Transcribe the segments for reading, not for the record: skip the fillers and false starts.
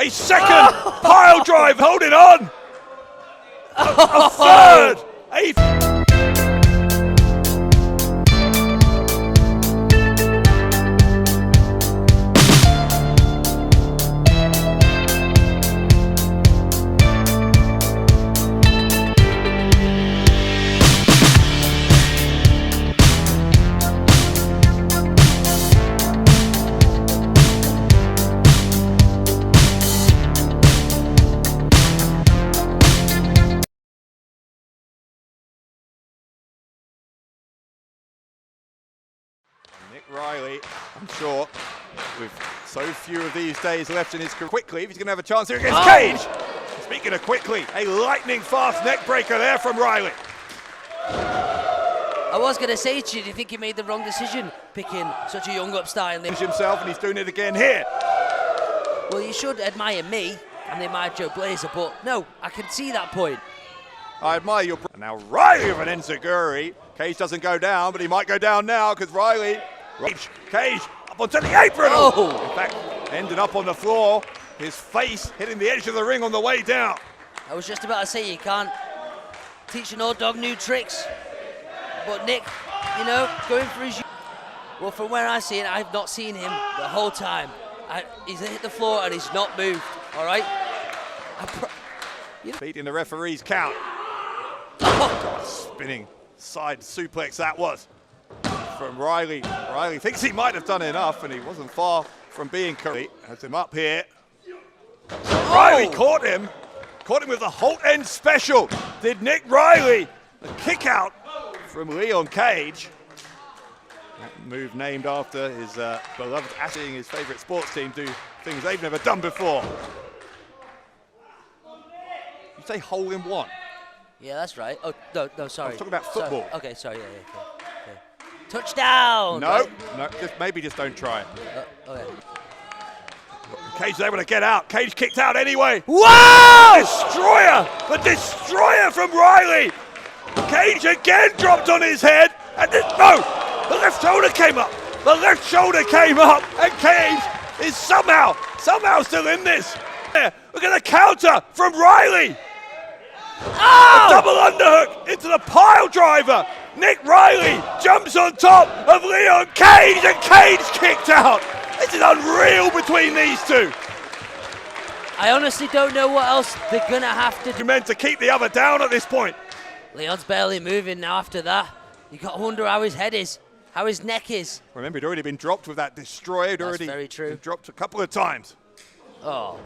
A second pile drive, holding on. A third. Nick Riley, I'm sure, with so few of these days left in his career, quickly, if he's going to have a chance here against Cage. Speaking of quickly, a lightning fast neck breaker there from Riley. I was going to say to you, do you think he made the wrong decision picking such a young upstart? Himself, and he's doing it again here. Well, you should admire me and admire Joe Blazer, but no, I can see that point. I admire your... Now Riley with an enziguri. Cage doesn't go down, but he might go down now because Riley... Cage up onto the apron. Oh. In fact, ended up on the floor. His face hitting the edge of the ring on the way down. I was just about to say, you can't teach an old dog new tricks. But Nick, you know, going for his... Well, from where I see it, I've not seen him the whole time. He's hit the floor and he's not moved, all right? Beating the referee's count. God, spinning side suplex that was from Riley. Riley thinks he might have done enough, and he wasn't far from being correct. Has him up here. Riley caught him with a Holt end special. Did Nick Riley. A kick out from Leon Cage. That move named after his beloved, seeing his favorite sports team do things they've never done before. You say hole in one? Yeah, that's right. Oh, no, sorry. I was talking about football. Sorry. Okay, sorry, yeah. Okay. Touchdown! No, right? No, maybe just don't try it. Okay. Cage is able to get out. Cage kicked out anyway. Whoa! Destroyer! The destroyer from Riley! Cage again dropped on his head. And no! The left shoulder came up. The left shoulder came up. And Cage is somehow still in this. Look at the counter from Riley. Oh! A double underhook into the pile driver. Nick Riley jumps on top of Leon Cage, and Cage kicked out. This is unreal between these two. I honestly don't know what else they're going to have to do. Meant to keep the other down at this point. Leon's barely moving now after that. You got to wonder how his head is, how his neck is. Remember, he'd already been dropped with that destroyer. That's very true. Been dropped a couple of times. Oh,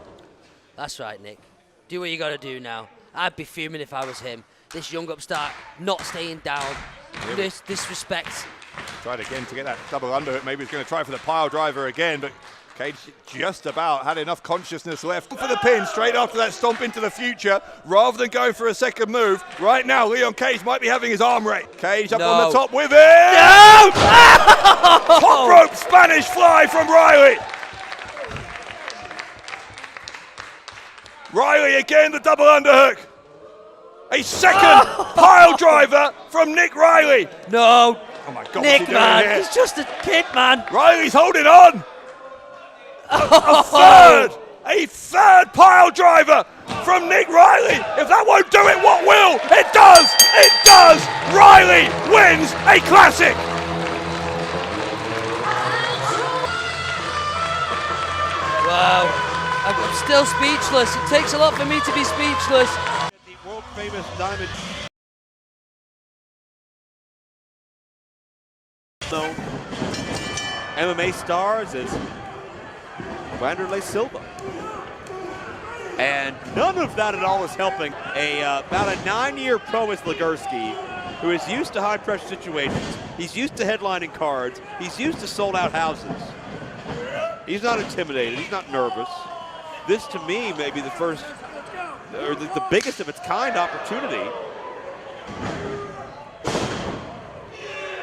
that's right, Nick. Do what you got to do now. I'd be fuming if I was him. This young upstart not staying down. This disrespect. Tried again to get that double underhook. Maybe he's going to try for the pile driver again, but Cage just about had enough consciousness left for the pin straight after that stomp into the future, rather than going for a second move. Right now, Leon Cage might be having his arm raised. Cage up on the top with it. No! Top rope Spanish fly from Riley. Riley again, the double underhook. A second pile driver from Nick Riley. No. Oh my God, Nick, what's he doing man, here? he's just a kid, man. Riley's holding on. A third pile driver from Nick Riley. If that won't do it, what will? It does. It does. Riley wins a classic. Wow. I'm still speechless. It takes a lot for me to be speechless. The world famous diamond. Known MMA stars as Wanderlei Silva. And none of that at all is helping about a 9-year pro as Legursky, who is used to high pressure situations. He's used to headlining cards. He's used to sold out houses. He's not intimidated. He's not nervous. This, to me, may be the first, or the biggest of its kind opportunity.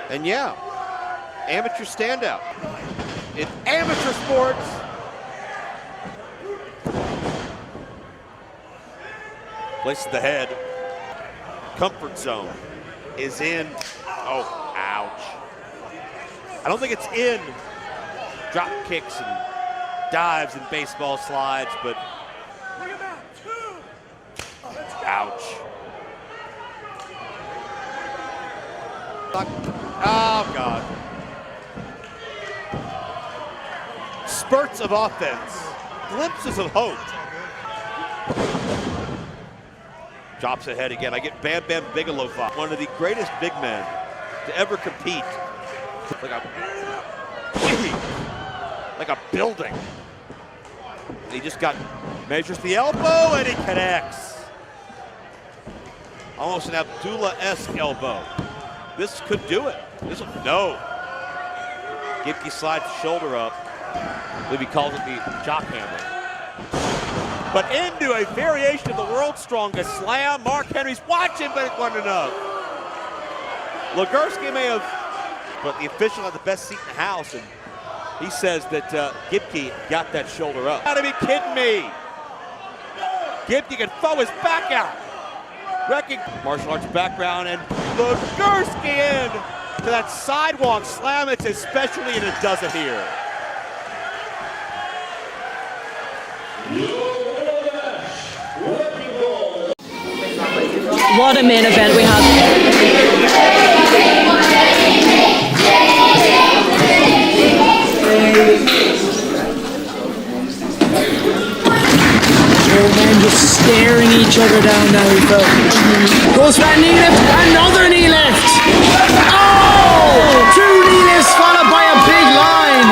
And yeah, amateur standout. In amateur sports, places the head. Comfort zone is in. Oh, ouch. I don't think it's in drop kicks and dives and baseball slides, but ouch. Oh, God. Spurts of offense, glimpses of hope. Drops ahead again. I get Bam Bam Bigelow, one of the greatest big men to ever compete. Like a building. He just measures the elbow and he connects. Almost an Abdullah-esque elbow. This could do it. No. Gibki slides the shoulder up. I believe he calls it the jock hammer. But into a variation of the world's strongest slam. Mark Henry's watching, but it wasn't enough. Legursky may have, but the official had the best seat in the house, and he says that Gibki got that shoulder up. Gotta be kidding me. Gibki can throw his back out. Martial arts background, and Legursky in to that sidewalk slam. It's his specialty, and it does it here. What a main event we had. Men just staring each other down now. Goes for a knee lift, another knee lift. Oh! 2 knee lifts followed by a big line.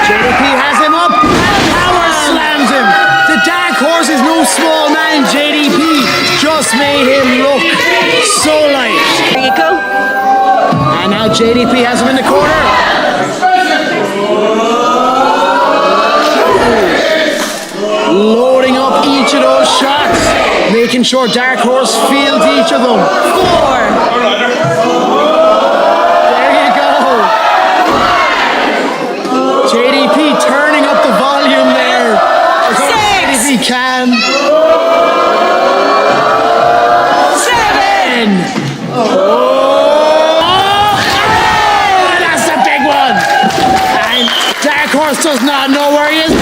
JDP has him up and power slams him. The dark horse is no small man. JDP just made him look so light. There you go. And now JDP has him in the corner. Loading up each of those shots, making sure Dark Horse fields each of them. 4. There you go. JDP turning up the volume there. 6. If he can. 7. That's a big one. And Dark Horse does not know where he is.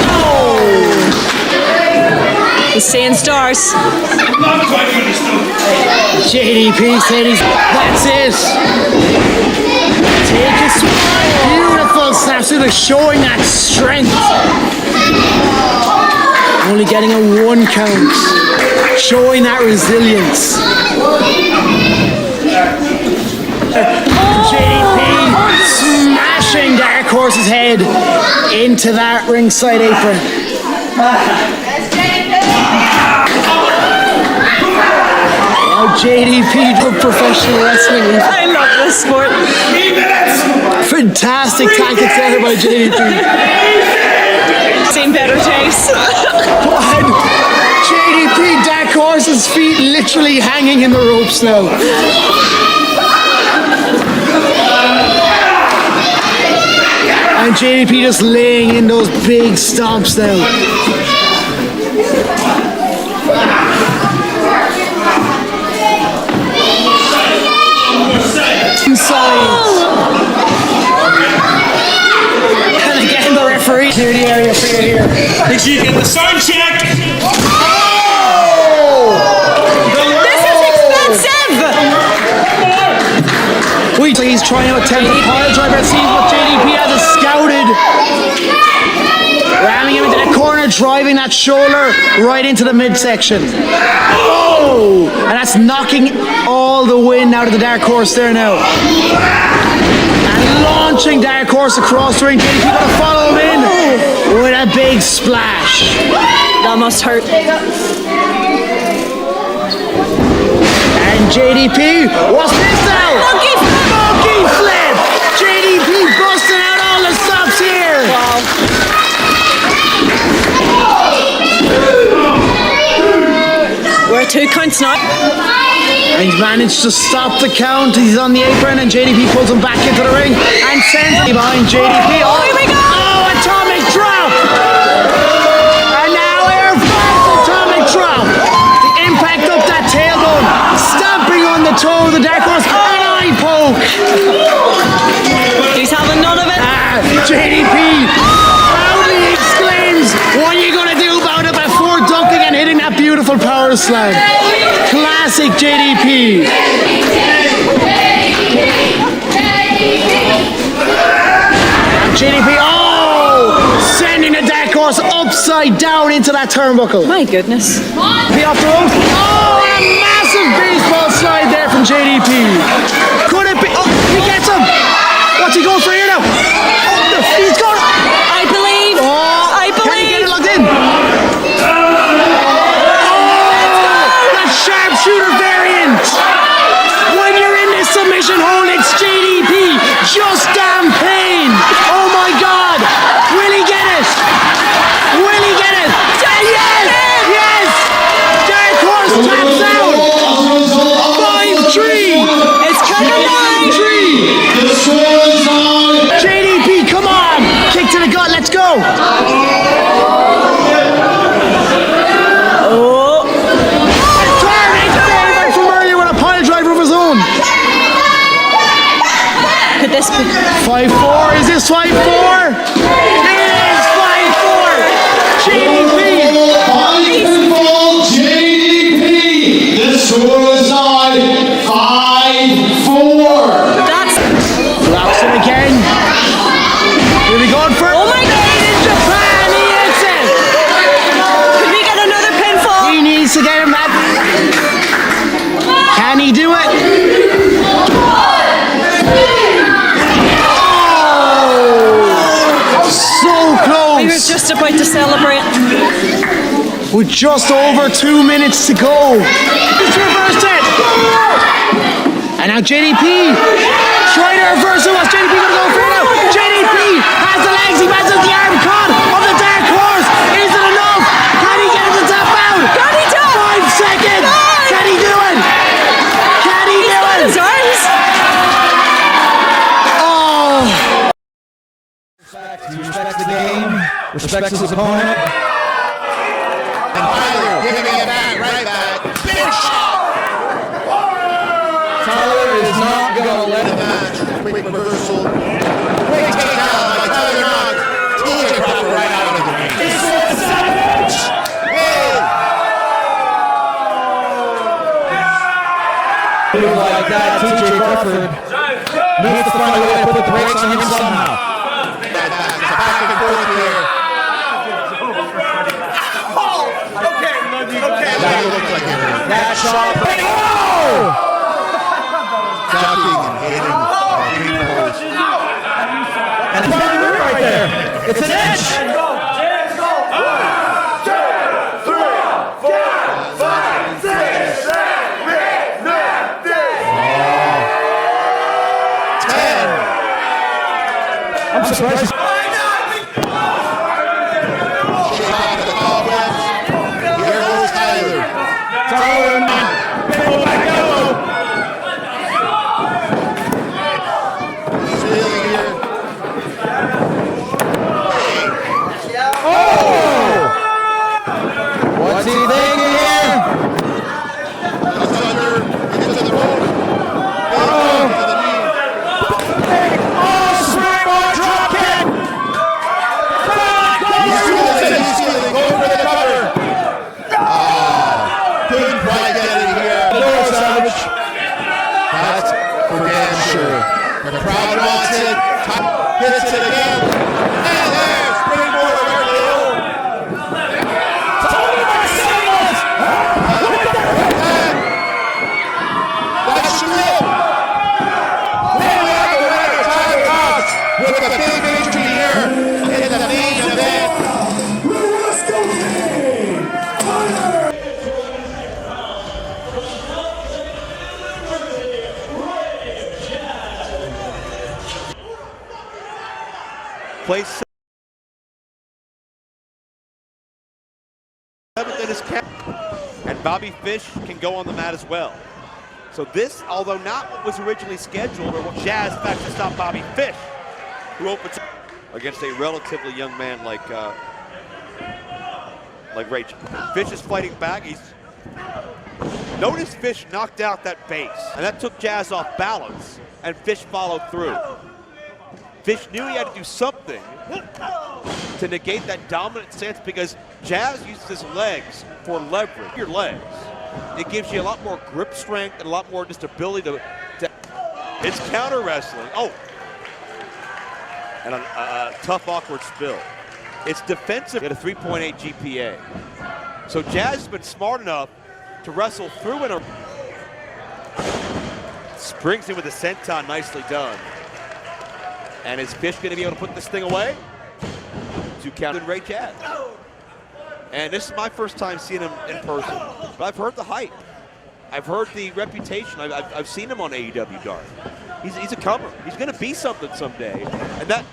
He's seeing stars. JDP said that's it. Take a swing. Beautiful snaps, showing that strength. Only getting a 1 count. Showing that resilience. JDP smashing Dark Horse's head into that ringside apron. Now JDP did professional wrestling. I love this sport. Fantastic tactics there by JDP. Seen better taste. And JDP, Dark Horse's feet literally hanging in the ropes now. And JDP just laying in those big stomps now. And again, the referee clear the area for you here. Make sure you get the sound check. Oh! This is expensive! He's trying to attempt a pile driver. See what JDP has scouted. Ramming him into the corner, driving that shoulder right into the midsection. Oh! And that's knocking all the wind out of the Dark Horse there now. And launching Dark Horse across the ring. JDP gonna follow him in with a big splash. That must hurt. And JDP, what's this now? Monkey flip! JDP busting out all the stops here. Wow. We're 2 counts now. And he's managed to stop the count. He's on the apron and JDP pulls him back into the ring and sends him behind JDP. Oh, here we go! Oh, atomic drop! And now air atomic drop. The impact up that tailbone, stamping on the toe of the Dark Horse. An eye poke. He's having none of it. JDP proudly exclaims, what are you going to do about it before dunking and hitting that beautiful power slam? Classic JDP. JDP, sending the dark horse upside down into that turnbuckle. My goodness. P off the ropes. Oh, a massive baseball slide there from JDP. Could it be? Oh, he gets him. What's he going for here now? Oh, he's going. I believe. I believe. Can he get it locked in? The sharpshooter variant. When you're in this submission hold, it's JDP. Just damn pain. Oh my God. Will he get it? Will he get it? Yes! Yes! Dark horse taps out. 5-3. It's trigger 9. 5-3. JDP, come on! Kick to the gut, let's go! Oh! Turning favorite from earlier with a pile driver of his own. Could this be? 5-4, is this 5-4? It is 5-4! JDP! JDP! The suicide 5-4! That's. Blocks him again. Here we go for Oh my God! Made in Japan, he hits it! Could we get another pinfall? He needs to get him back. Can he do it? Oh! So close! We were just about to celebrate. With just over 2 minutes to go. He's reversed it! And now JDP trying to reverse it. What's JDP going to go for now? JDP has the legs. He passes the arm caught of the dark horse. Is it enough? Can he get him to tap out? Can he do it? 5 seconds. Can he do it? Can he do it? His arms. Oh! He respects the game, respects his opponent. And Tyler giving it back, right back. Big shot! Tyler is not going to let The match, quick reversal. Quick takedown by Tyler Knox. TJ Crawford right out of the ring. move like that. TJ Crawford needs to find a way to put the brakes on him somehow. It's a back and forth here. That looked like it. That shot. Ducking and hitting. And it's right there. It's an edge. I'm surprised. Here goes Tyler. Tyler, He's really here. what's he thinking here? Buzzard into the rope. Into the knee. Springboard drop kick. He's stealing. Going for the cover. Couldn't quite get it here. Savage. That's for damn sure. The crowd wants it. Hits it again. And there's springboard Barkley. That should be it. We have the winner, Tyler Knox, with a big victory here in the main event. Place seventh in his cap. And Bobby Fish can go on the mat as well. So this, although not what was originally scheduled or what Jazz fact to stop Bobby Fish, who opens against a relatively young man like Rachel. Fish is fighting back. Notice Fish knocked out that base, and that took Jazz off balance, and Fish followed through. Fish knew he had to do something to negate that dominant stance because Jazz uses his legs for leverage. Your legs. It gives you a lot more grip strength and a lot more just ability to it's counter wrestling. Oh. And a tough, awkward spill. It's defensive at a 3.8 GPA. So Jazz has been smart enough to wrestle through it. Springs in with a senton, nicely done. And is Fish going to be able to put this thing away? 2 count and Ray Jazz. And this is my first time seeing him in person, but I've heard the hype. I've heard the reputation. I've seen him on AEW Dark. He's a comer. He's going to be something someday. And that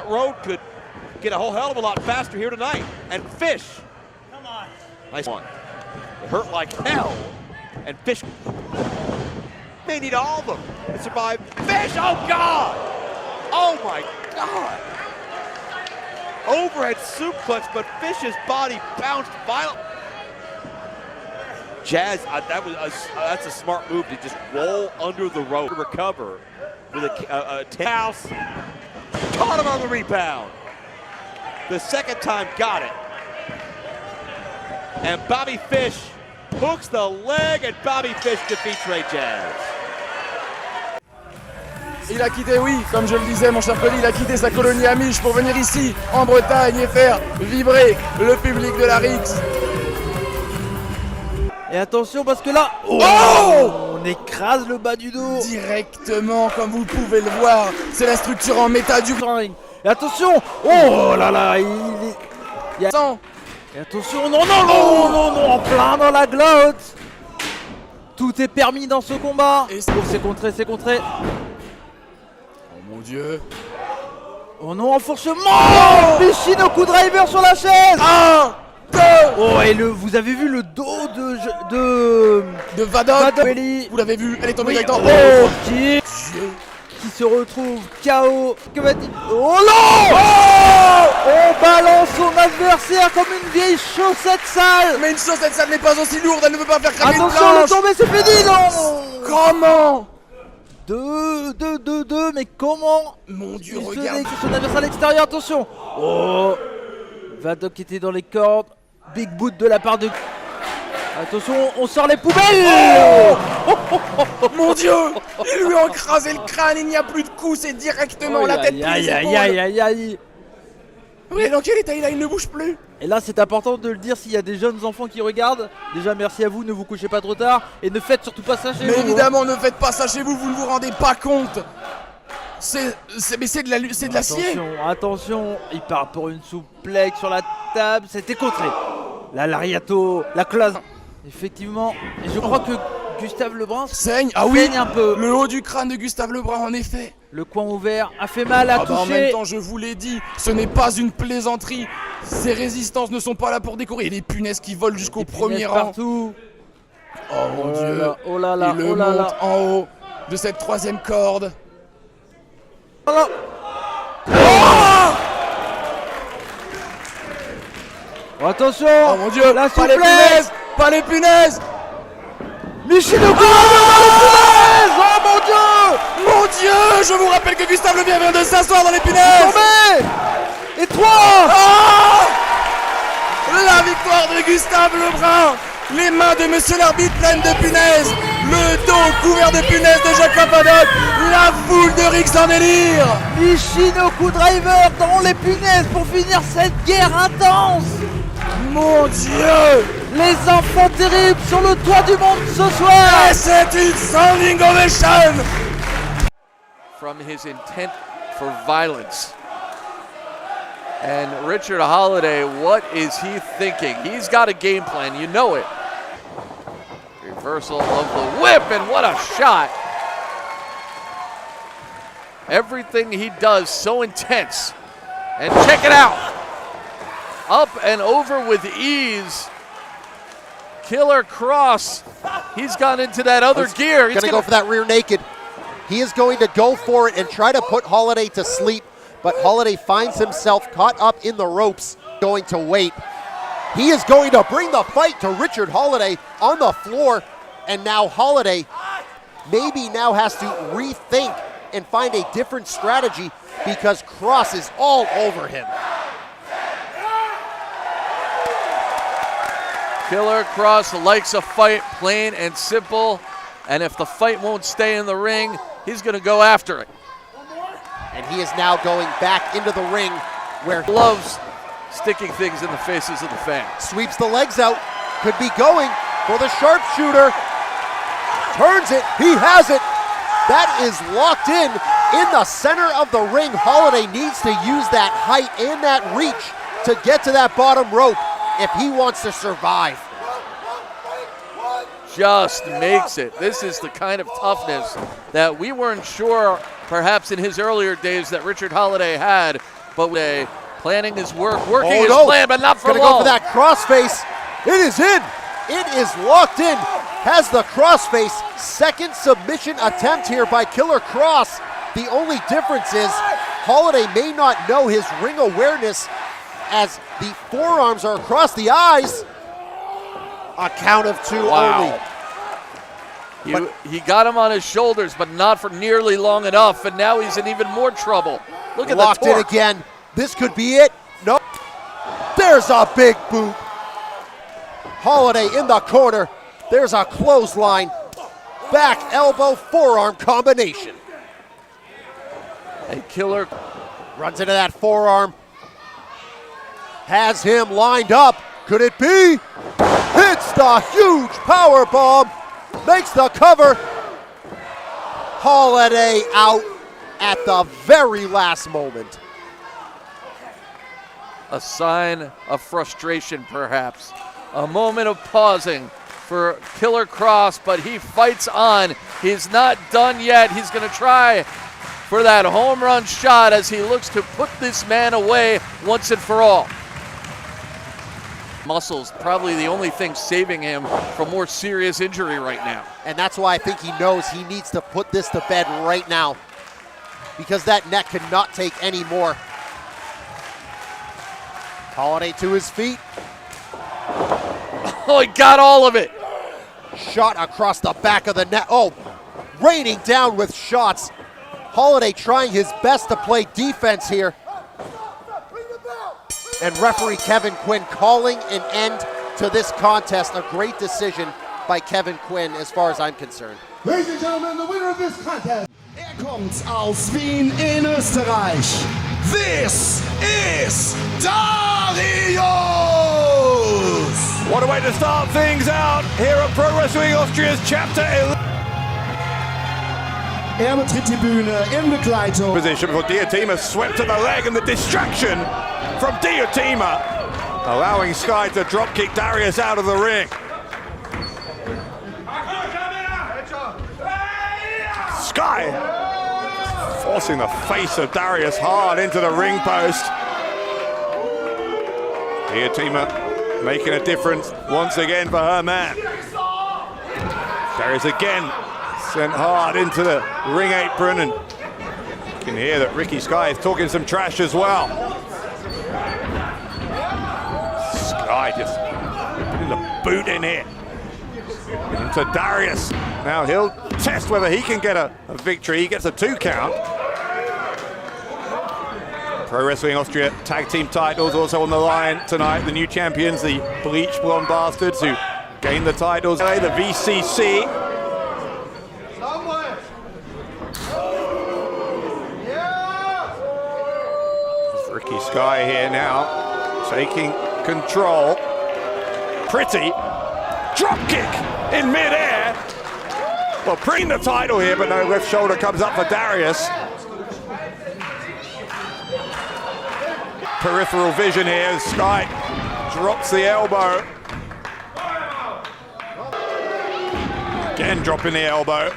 road could get a whole hell of a lot faster here tonight. And Fish. Come on. Nice one. It hurt like hell. And Fish may need all of them to survive. Fish, oh God! Oh my God! Overhead suplex, but Fish's body bounced violently. Jazz, that's a smart move to just roll under the rope to recover with a house. Caught him on the rebound. The second time, got it. And Bobby Fish hooks the leg, and Bobby Fish defeats Ray Jazz. Il a quitté, oui, comme je le disais, mon cher Cody, il a quitté sa colonie amiche pour venir ici, en Bretagne, et faire vibrer le public de la Rix. Et attention parce que là, on écrase le bas du dos. Directement, comme vous pouvez le voir, c'est la structure en méta du ring. Et attention, oh là là, il y a... Et attention, non, en plein dans la glotte. Tout est permis dans ce combat. Et c'est contré. Oh mon Dieu. Oh non, enfoncement. Michino coup driver sur la chaise. 1, 2. Oh, et vous avez vu le dos de Vadok. Vous l'avez vu, elle est tombée directement. Oh, qui se retrouve KO. Que va-t-il? Oh non! On balance son adversaire comme une vieille chaussette sale. Mais une chaussette sale n'est pas aussi lourde, elle ne peut pas faire craquer une planche. Attention, le tombé, c'est fini, non? Comment? 2, mais comment? Mon Dieu, regarde. Son adversaire à l'extérieur, attention. Oh, Vadok était dans les cordes. Big boot de la part de... Attention, on sort les poubelles. Mon Dieu, il lui a écrasé le crâne, il n'y a plus de coups, c'est directement la tête prise. Aïe. Mais dans quel état il ne bouge plus. Et là, c'est important de le dire s'il y a des jeunes enfants qui regardent. Déjà, merci à vous, ne vous couchez pas trop tard. Et ne faites surtout pas ça chez vous. Mais évidemment, ne faites pas ça chez vous, vous ne vous rendez pas compte. C'est de l'acier. Attention, il part pour une souplex sur la table. C'était contré. La lariato, la classe. Effectivement, et je crois que Gustave Lebrun saigne un peu. Le haut du crâne de Gustave Lebrun, en effet. Le coin ouvert a fait mal à toucher. En même temps, je vous l'ai dit, ce n'est pas une plaisanterie. Ces résistances ne sont pas là pour décorer. Il y a des punaises qui volent jusqu'au premier rang. Partout. Oh mon Dieu. Oh là là, il monte en haut de cette 3e corde. Attention! Oh mon Dieu! La pas les punaises! Pas les punaises! Michino! Oh mon Dieu! Mon Dieu! Je vous rappelle que Gustave Lebrun vient de s'asseoir dans les punaises! Tombé! Et 3! Oh! La victoire de Gustave Lebrun! Les mains de monsieur l'arbitre pleines de punaises! Le dos couvert de punaises de Jacob Havoc! La foule de Rix en délire! Michino coup driver dans les punaises pour finir cette guerre intense! Mon Dieu! Les enfants terribles sur le toit du monde ce soir! Et c'est une standing ovation! From his intent for violence. And Richard Holiday, what is he thinking? He's got a game plan, you know it. Reversal of the whip, and what a shot! Everything he does so intense. And check it out! Up and over with ease. Killer Kross. He's gone into that other gear. He's going to go for that rear naked. He is going to go for it and try to put Holiday to sleep, but Holiday finds himself caught up in the ropes, going to wait. He is going to bring the fight to Richard Holiday on the floor, and now Holiday maybe now has to rethink and find a different strategy because Kross is all over him. Killer Kross likes a fight, plain and simple. And if the fight won't stay in the ring, he's going to go after it. And he is now going back into the ring where he loves sticking things in the faces of the fans. Sweeps the legs out, could be going for the sharpshooter. Turns it, he has it. That is locked in the center of the ring. Holiday needs to use that height and that reach to get to that bottom rope if he wants to survive. Just makes it. This is the kind of toughness that we weren't sure perhaps in his earlier days that Richard Holiday had, but planning his work, working his plan, but not for long. Gonna go for that crossface. It is in. It is locked in. Has the crossface. Second submission attempt here by Killer Kross. The only difference is Holiday may not know his ring awareness as the forearms are across the eyes. A count of two only. He got him on his shoulders, but not for nearly long enough, and now he's in even more trouble. Look at locked the torque. in again. This could be it. No. There's a big boot. Holiday in the corner. There's a clothesline. Back elbow forearm combination. A Killer runs into that forearm. Has him lined up. Could it be? Hits the huge power bomb. Makes the cover. Holiday out at the very last moment. A sign of frustration, perhaps. A moment of pausing for Killer Kross, but he fights on. He's not done yet. He's going to try for that home run shot as he looks to put this man away once and for all. Muscles, probably the only thing saving him from more serious injury right now. And that's why I think he knows he needs to put this to bed right now, because that neck cannot take any more. Holiday to his feet. Oh, he got all of it. Shot across the back of the net. Oh, raining down with shots. Holiday trying his best to play defense here. And referee Kevin Quinn calling an end to this contest. A great decision by Kevin Quinn as far as I'm concerned. Ladies and gentlemen, the winner of this contest. Kommt aus Wien in Österreich. This is Darius! What a way to start things out here at Pro Wrestling Austria's Chapter 11. Betritt die Bühne in Begleitung. Position for Diotima, swept to the leg, and the distraction from Diotima, allowing Sky to drop kick Darius out of the ring. Sky forcing the face of Darius hard into the ring post. Diotima making a difference once again for her man. Darius again sent hard into the ring apron, and you can hear that Ricky Sky is talking some trash as well. Sky just putting the boot in here. Into Darius. Now he'll test whether he can get a victory. He gets a 2 count. Pro Wrestling Austria tag team titles also on the line tonight. The new champions, the Bleach Blonde Bastards, who gained the titles. The VCC. Ricky Sky here now, taking control. Pretty drop kick in midair. Well, bring the title here, but no left shoulder comes up for Darius. Peripheral vision here. Sky drops the elbow. Again, dropping the elbow.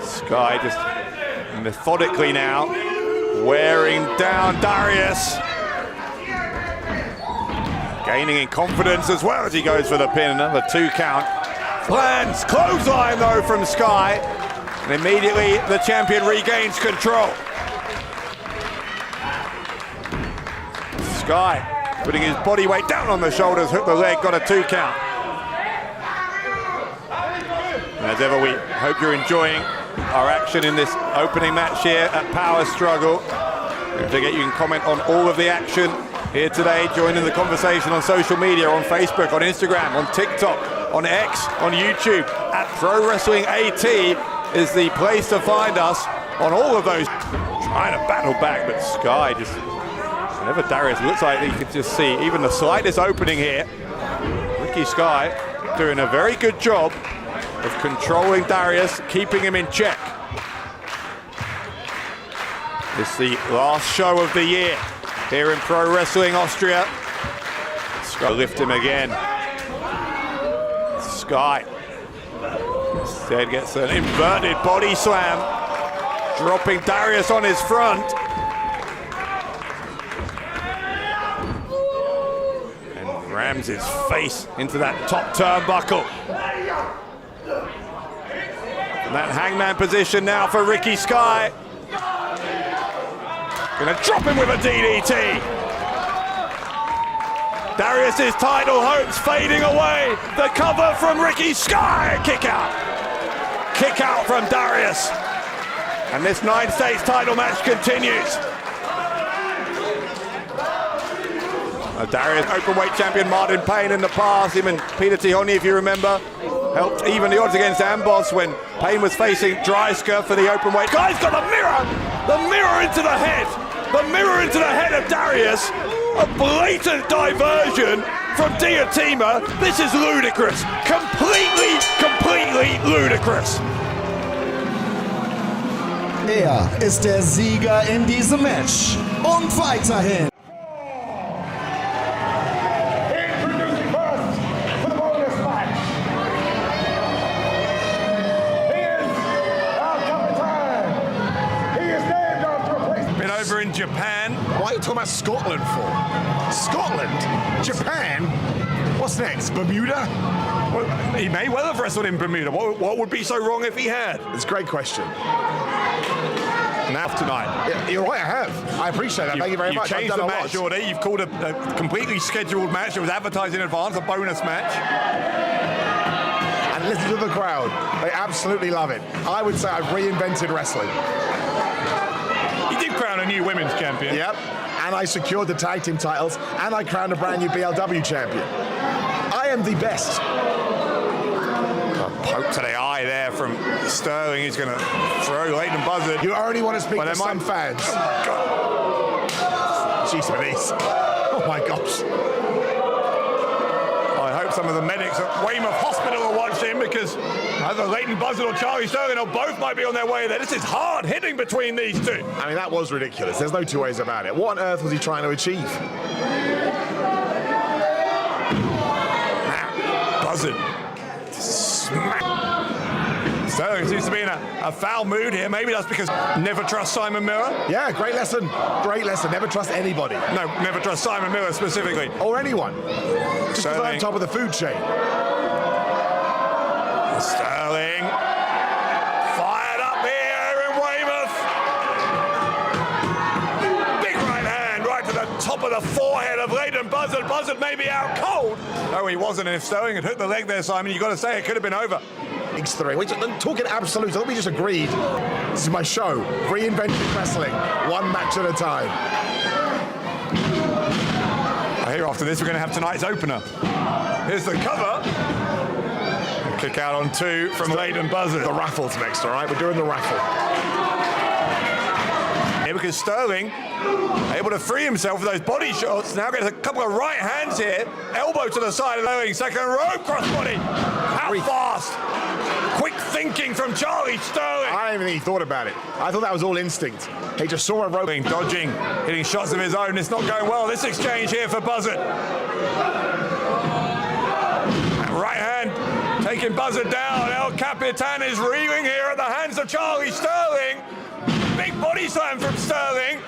Sky just methodically now wearing down Darius. Gaining in confidence as well as he goes for the pin. Another 2 count. Plans clothesline though from Sky. And immediately the champion regains control. Sky putting his body weight down on the shoulders, hooked the leg, got a 2 count. And as ever, we hope you're enjoying our action in this opening match here at Power Struggle. Don't forget you can comment on all of the action here today. Join in the conversation on social media, on Facebook, on Instagram, on TikTok, on X, on YouTube. At Pro Wrestling AT is the place to find us on all of those. Trying to battle back, but Sky just, whenever Darius looks like he could just see even the slightest opening here. Ricky Sky doing a very good job of controlling Darius, keeping him in check. It's the last show of the year here in Pro Wrestling Austria. Sky lift him again. Sky instead gets an inverted body slam, dropping Darius on his front. And rams his face into that top turnbuckle. And that hangman position now for Ricky Sky. Gonna drop him with a DDT. Darius's title hopes fading away. The cover from Ricky Sky. Kick out. Kick out from Darius. And this 9 states title match continues. Darius, openweight champion Martin Payne in the past. Him and Peter Tihoni, if you remember, helped even the odds against Amboss when Payne was facing Dreisker for the openweight. Guy's got the mirror into the head. The mirror into the head of Darius. A blatant diversion from Diotima. This is ludicrous. Completely ludicrous. Ist der Sieger in diesem Match. Und weiterhin. Been over in Japan. Why are you talking about Scotland for? Scotland? Japan? What's next? Bermuda? Well, he may well have wrestled in Bermuda. What would be so wrong if he had? It's a great question. Now tonight. Yeah, you're right, I have. I appreciate that. Thank you very much. You've changed the match order. You've called a completely scheduled match. It was advertised in advance, a bonus match. And listen to the crowd. They absolutely love it. I would say I've reinvented wrestling. You did crown a new women's champion. Yep. And I secured the tag team titles, and I crowned a brand new BLW champion. I am the best. A poke to the eye there from Sterling. He's going to throw Leyton Buzzard. You only want to speak to some fans. Jeez Louise. Oh my gosh. I hope some of the medics at Weymouth Hospital are watching, because either Leyton Buzzard or Charlie Sterling, or both might be on their way there. This is hard hitting between these two. I mean, that was ridiculous. There's no two ways about it. What on earth was he trying to achieve? Now, Buzzard. Smack. Sterling seems to be in a foul mood here. Maybe that's because never trust Simon Miller. Yeah, great lesson. Great lesson. Never trust anybody. No, never trust Simon Miller specifically. Or anyone. Just because they're on top of the food chain. Sterling. Fired up here in Weymouth. Big right hand right to the top of the forehead of Leyton Buzzard. Buzzard may be out cold. No, he wasn't. And if Sterling had hit the leg there, Simon, you've got to say it could have been over. X3. We're talking absolutes. I thought we just agreed. This is my show. Reinvented wrestling. One match at a time. I hear after this we're going to have tonight's opener. Here's the cover. Kick out on 2 from Leyton Buzzard. The raffle's next, all right? We're doing the raffle. Yeah, because Sterling able to free himself with those body shots. Now gets a couple of right hands here. Elbow to the side of Sterling. Second rope crossbody. How fast? Quick thinking from Charlie Sterling. I don't even think he thought about it. I thought that was all instinct. He just saw a rope. Dodging, hitting shots of his own. It's not going well. This exchange here for Buzzard. Right hand taking Buzzard down. El Capitan is reeling here at the hands of Charlie Sterling. Big body slam from Sterling.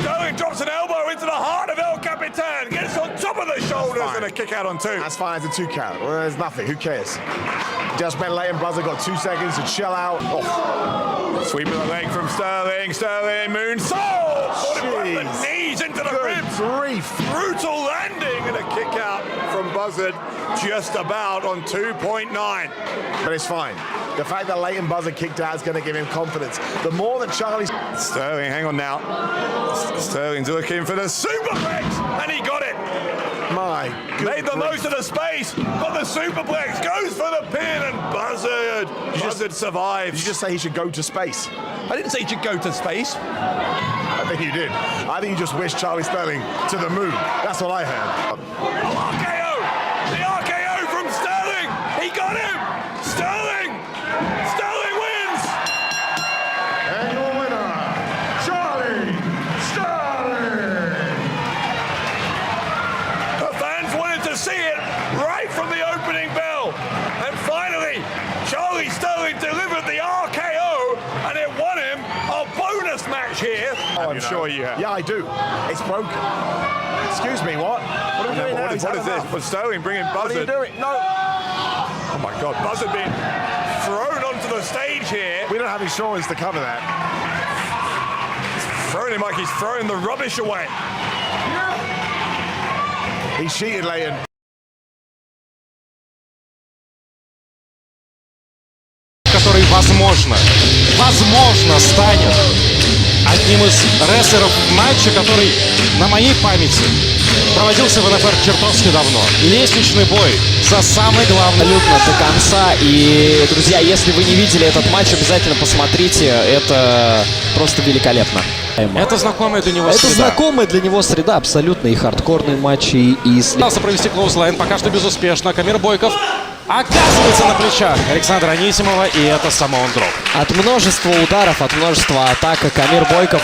Sterling drops an elbow into the heart of El Capitan. Gets on top of the shoulders and a kick out on 2. That's fine. It's a 2 count. Well, there's nothing. Who cares? Just Ben Leyton Buzzard got 2 seconds to chill out. Oh. Sweep of the leg from Sterling. Sterling moonsault. The knees into the ribs. Grief. Brutal landing and a kick out from Buzzard. Buzzard just about on 2.9. But it's fine. The fact that Leyton Buzzard kicked out is going to give him confidence. The more that Charlie's... Sterling, hang on now. Sterling's looking for the superplex, and he got it. My Made the most of the space, but the superplex goes for the pin, and Buzzard survives. Did you just say he should go to space? I didn't say he should go to space. I think you did. I think you just wished Charlie Sterling to the moon. That's what I heard. RKO! The RKO from Sterling! He got him! Sterling! Sterling wins! And your winner, Charlie Sterling! The fans wanted to see it right from the opening bell. And finally, Charlie Sterling delivered the RKO, and it won him a bonus match here. Oh, I'm sure you have. Yeah, I do. It's broken. Excuse me, what? What are we doing now? What is this? Was Sterling bringing Buzzard? What are you doing? No. Oh my God, Buzzard being thrown onto the stage here. We don't have insurance to cover that. Throwing him like he's throwing the rubbish away. He's cheated, Leyton. Который, возможно, станет одним из рестлеров матча, который на моей памяти проводился в НФР чертовски давно. Лестничный бой за самый главный. Абсолютно до конца. И, друзья, если вы не видели этот матч, обязательно посмотрите. Это просто великолепно. Это знакомая для него среда. Это знакомая для него среда, абсолютно. И хардкорные матчи, и... Пытался провести клоузлайн, пока что безуспешно. Камир Бойков оказывается на плечах Александра Анисимова, и это самоун дроп. От множества ударов, от множества атак Камир Бойков...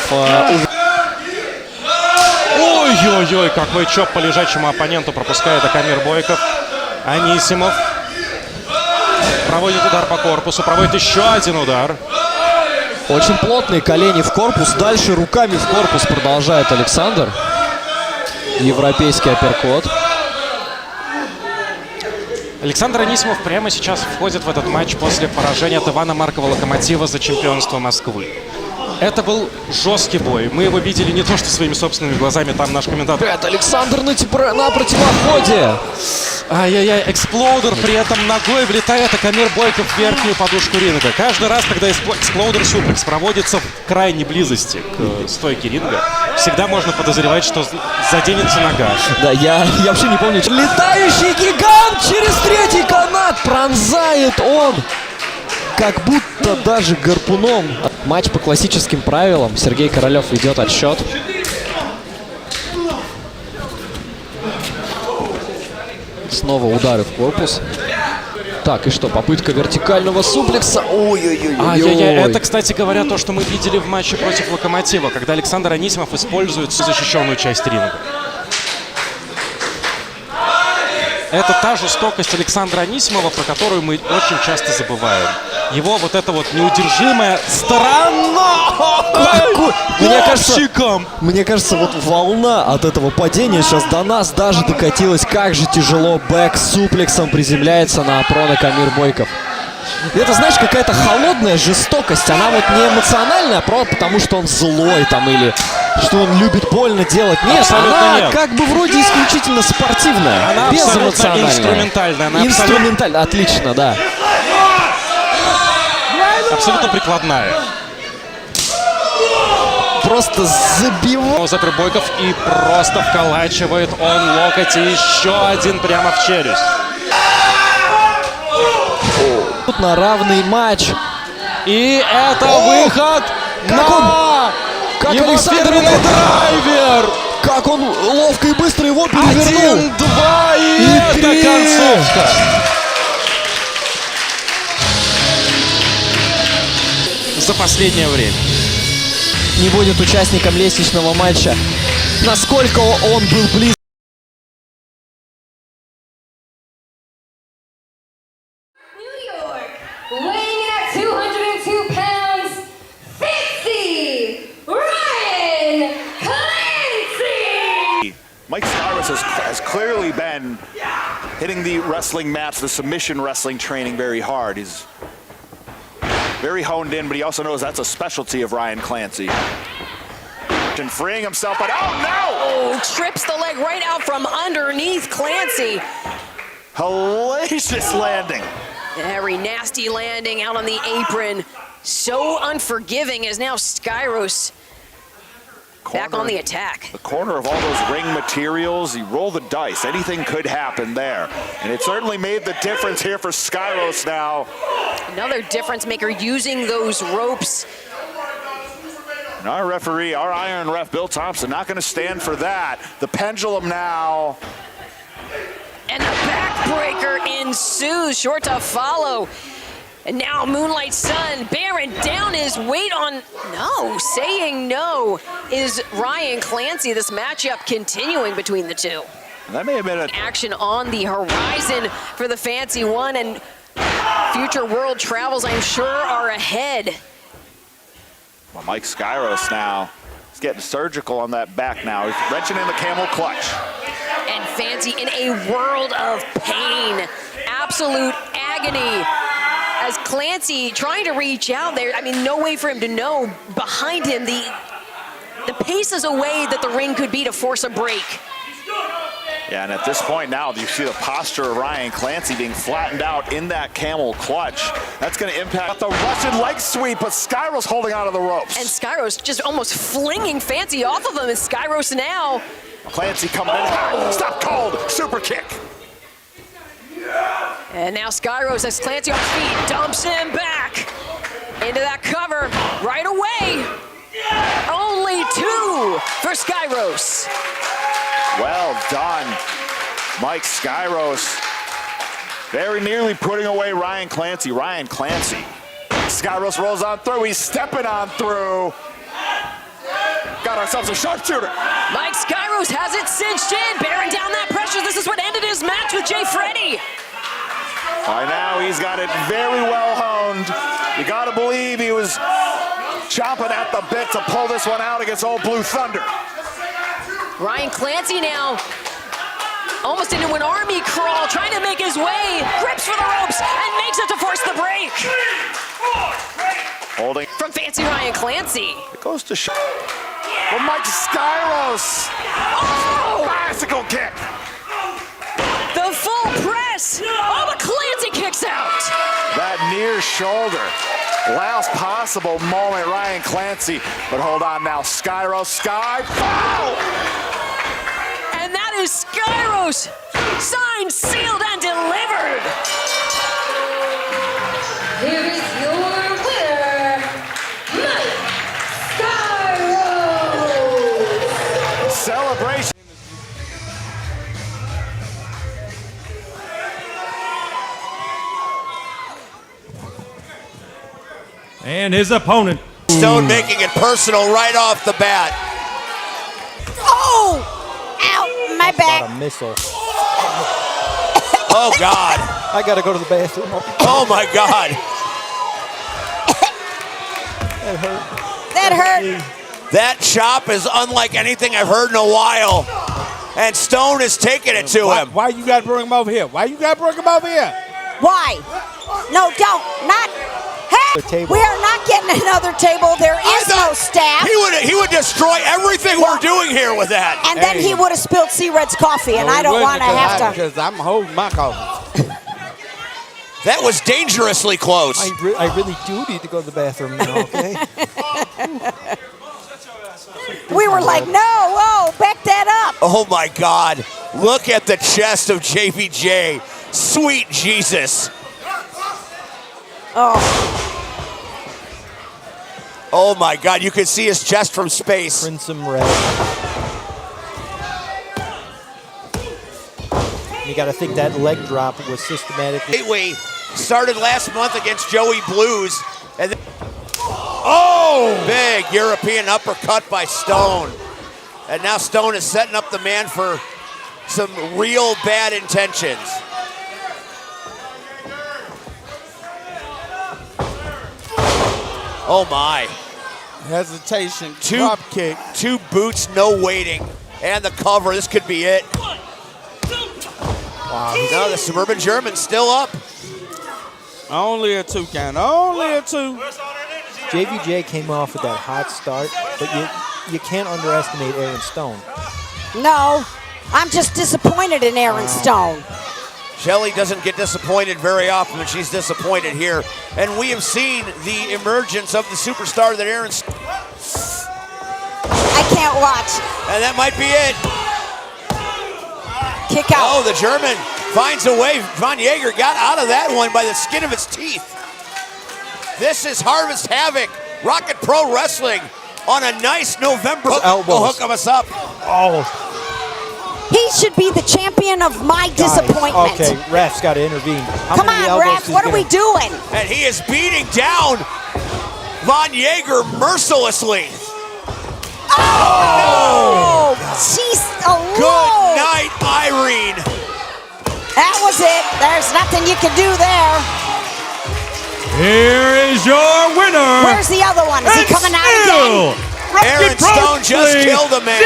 Ой-ой-ой, какой чоп по лежачему оппоненту пропускает Камир Бойков. Анисимов проводит удар по корпусу, проводит еще один удар. Очень плотные колени в корпус, дальше руками в корпус продолжает Александр. Европейский апперкот. Александр Анисимов прямо сейчас входит в этот матч после поражения от Ивана Маркова Локомотива за чемпионство Москвы. Это был жесткий бой. Мы его видели не то что своими собственными глазами, там наш комментатор. Это Александр на противоходе. Ай-яй-яй, эксплоудер при этом ногой влетает, а Камир Бойков в верхнюю подушку ринга. Каждый раз, когда эксплоудер суплекс проводится в крайней близости к стойке ринга, всегда можно подозревать, что заденется нога. Да, я вообще не помню. Летающий гигант через третий канат пронзает он. Как будто даже гарпуном. Матч по классическим правилам. Сергей Королев ведет отсчет. Снова удары в корпус. Так, и что? Попытка вертикального суплекса. Ой-ой-ой. Ай-яй-яй. Это, кстати говоря, то, что мы видели в матче против Локомотива, когда Александр Анисимов использует защищенную часть ринга. Это та жестокость Александра Анисимова, про которую мы очень часто забываем. Его вот это вот неудержимое странно. Мне кажется, вот волна от этого падения сейчас до нас даже докатилась. Как же тяжело бэк с суплексом приземляется на прона Камир Бойков. Это, знаешь, какая-то холодная жестокость. Она вот не эмоциональная, а просто потому что он злой там или что он любит больно делать. Нет, абсолютно она нет. как бы вроде исключительно спортивная. Она абсолютно инструментальная. Она инструментальная, отлично, да. Абсолютно прикладная. Просто забивает. Запер Бойков и просто вколачивает он локоть. И еще один прямо в челюсть. Тут на равный матч. И это выход на его фирменный драйвер. Как он ловко и быстро его перевернул. 1-2, и это концовка. За последнее время. Не будет участником лестничного матча. Насколько он был близок. Weighing at 202 pounds, 50, Ryan Clancy! Mike Skyros has clearly been hitting the wrestling mats, the submission wrestling training very hard. He's very honed in, but he also knows that's a specialty of Ryan Clancy. And freeing himself, but oh no! Oh, trips the leg right out from underneath Clancy. Hellacious landing. Very nasty landing out on the apron. So unforgiving as now Skyros back on the attack. The corner of all those ring materials, you roll the dice. Anything could happen there. And it certainly made the difference here for Skyros now. Another difference maker using those ropes. And our referee, our Iron Ref, Bill Thompson, not going to stand for that. The pendulum now. And the backbreaker ensues, short to follow. And now Moonlight Sun bearing down his weight on, saying no is Ryan Clancy. This matchup continuing between the two. That may have been an action on the horizon for the Fancy One, and future world travels, I'm sure, are ahead. Well, Mike Skyros now is getting surgical on that back now. He's wrenching in the camel clutch. And Fancy in a world of pain, absolute agony. As Clancy trying to reach out there, I mean, no way for him to know. Behind him, the paces away that the ring could be to force a break. Yeah, and at this point now, you see the posture of Ryan Clancy being flattened out in that camel clutch. That's going to impact the Russian leg sweep, but Skyros holding out of the ropes. And Skyros just almost flinging Fancy off of him, and Skyros now. Clancy coming in, stop cold, super kick. And now Skyros, as Clancy on his feet, dumps him back into that cover right away. Only 2 for Skyros. Well done, Mike Skyros. Very nearly putting away Ryan Clancy. Skyros rolls on through, he's stepping on through. Got ourselves a sharpshooter. Mike Skyros has it cinched in, bearing down that pressure. This is what ended his match with Jay Freddy. By now, he's got it very well honed. You gotta believe he was chomping at the bit to pull this one out against Old Blue Thunder. Ryan Clancy now almost into an army crawl, trying to make his way, grips for the ropes, and makes it to force the break. Holding from Fancy Ryan Clancy. It goes to show. Well, Mike Skyros. Oh! Bicycle kick. The full press. Oh, but Clancy kicks out. That near shoulder. Last possible moment, Ryan Clancy. But hold on now, Skyros, Skyfall! And that is Skyros, signed, sealed, and delivered. Here is your winner, Mike Skyros. Celebration. And his opponent. Stone making it personal right off the bat. Oh! Ow! My back. About a missile. Oh, God. I got to go to the bathroom. Oh, my God. That hurt. That hurt. That chop is unlike anything I've heard in a while. And Stone is taking it to him. Why you got to bring him over here? Why you got to bring him over here? Why? No, don't. Not. Hey, we are not getting another table. There is no staff. He would destroy everything we're doing here with that. And then he would have spilled C-Red's coffee, and I don't want to have to. Because I'm holding my coffee. That was dangerously close. I really do need to go to the bathroom now, okay? We were like, no, whoa, back that up. Oh, my God. Look at the chest of JBJ. Sweet Jesus. Oh my God, you can see his chest from space. Crimson red. You got to think that leg drop was systematically. Gateway started last month against Joey Blues. And then, oh! Big European uppercut by Stone. And now Stone is setting up the man for some real bad intentions. Oh my. Hesitation, Two drop kick. 2 boots, no waiting. And the cover, this could be it. Wow, no, the Suburban German's still up. Only a 2 count, only a 2. JVJ came off with that hot start, but you can't underestimate Aaron Stone. No, I'm just disappointed in Aaron Stone. Shelly doesn't get disappointed very often, but she's disappointed here. And we have seen the emergence of the superstar that Aaron... I can't watch. And that might be it. Kick out. Oh, the German finds a way. Von Jaeger got out of that one by the skin of his teeth. This is Harvest Havoc, Rocket Pro Wrestling, on a nice November hook of us up. Oh. He should be the champion of my disappointment. Okay, ref's got to intervene. Come on, refs, what are we doing? And he is beating down Von Jaeger mercilessly. Oh! Jeez, good night, Irene. That was it. There's nothing you can do there. Here is your winner. Where's the other one? Is he coming out again? Aaron Stone just killed a man.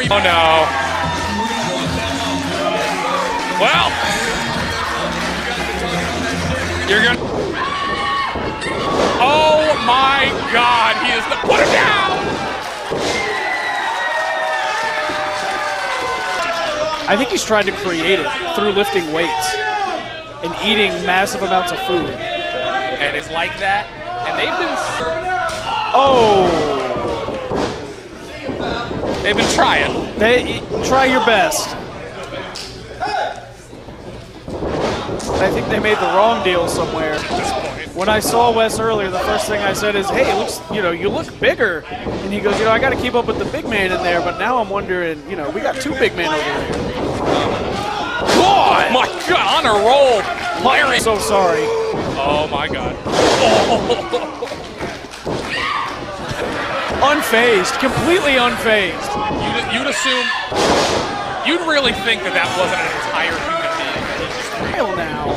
Oh no. Well, you're gonna. Oh my God, he is the. Put him down! I think he's trying to create it through lifting weights and eating massive amounts of food. And it's like that, and they've been. Oh! They've been trying. Try your best. I think they made the wrong deal somewhere. When I saw Wes earlier, the first thing I said is, "Hey, it looks, you look bigger." And he goes, "I got to keep up with the big man in there." But now I'm wondering, we got two big men over there. God, my God, on a roll. I'm so sorry. Oh my God. Unfazed, completely unfazed. You'd assume, you'd really think that wasn't an entire human being. Now.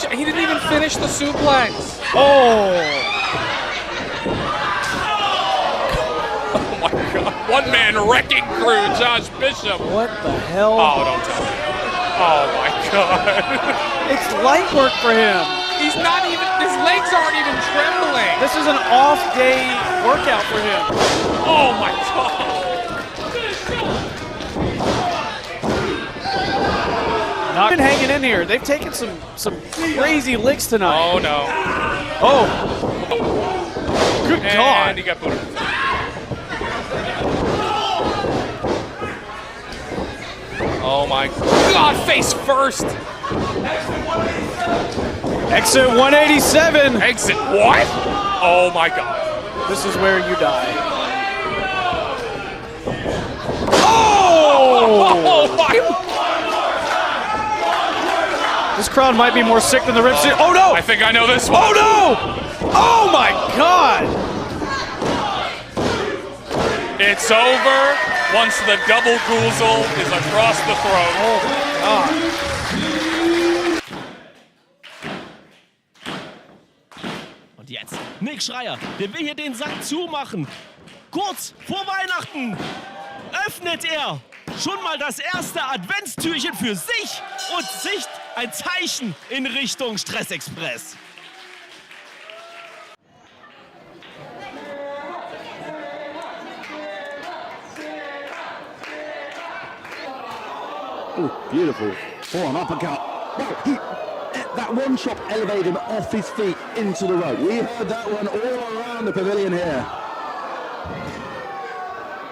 He didn't even finish the suplex. Oh my God. One man wrecking crew, Josh Bishop. What the hell? Oh, don't tell me. Oh my God. It's light work for him. He's not even, his legs aren't even trembling. This is an off-day workout for him. Oh my God. Not been hanging in here. They've taken some crazy licks tonight. Oh no. Oh. Good God. And he got booted. Oh my God, face first. Exit 187. Exit what? Oh my God. This is where you die. Oh my. This crowd might be more sick than the Rip City. Oh no! I think I know this one. Oh no! Oh my God! It's over once the double goozle is across the throat. Oh my God. Und jetzt Nick Schreier, der will hier den Sack zumachen. Kurz vor Weihnachten öffnet er schon mal das erste Adventstürchen für sich und sicht ein Zeichen in Richtung Stressexpress. Oh, beautiful. Forearm uppercut. Well, that one chop elevated him off his feet into the rope. We heard that one all around the pavilion here.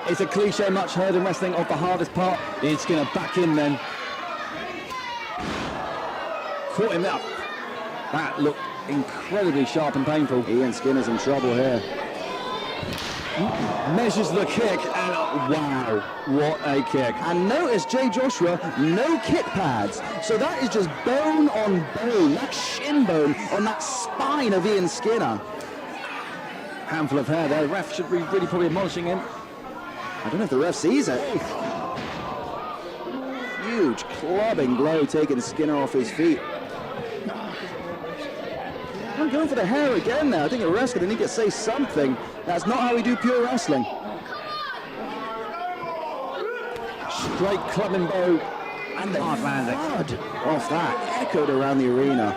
It's a cliche, much heard in wrestling, of the hardest part. Ian Skinner back in then. Caught him up. That looked incredibly sharp and painful. Ian Skinner's in trouble here. Measures the kick, and wow, what a kick. And notice Jay Joshua, no kick pads. So that is just bone on bone, that shin bone on that spine of Ian Skinner. Handful of hair there. The ref should be really probably admonishing him. I don't know if the ref sees it. Huge clubbing blow taking Skinner off his feet. I'm going for the hair again now. I think the ref's going to need to say something. That's not how we do pure wrestling. Straight clubbing blow. And the blood off that echoed around the arena.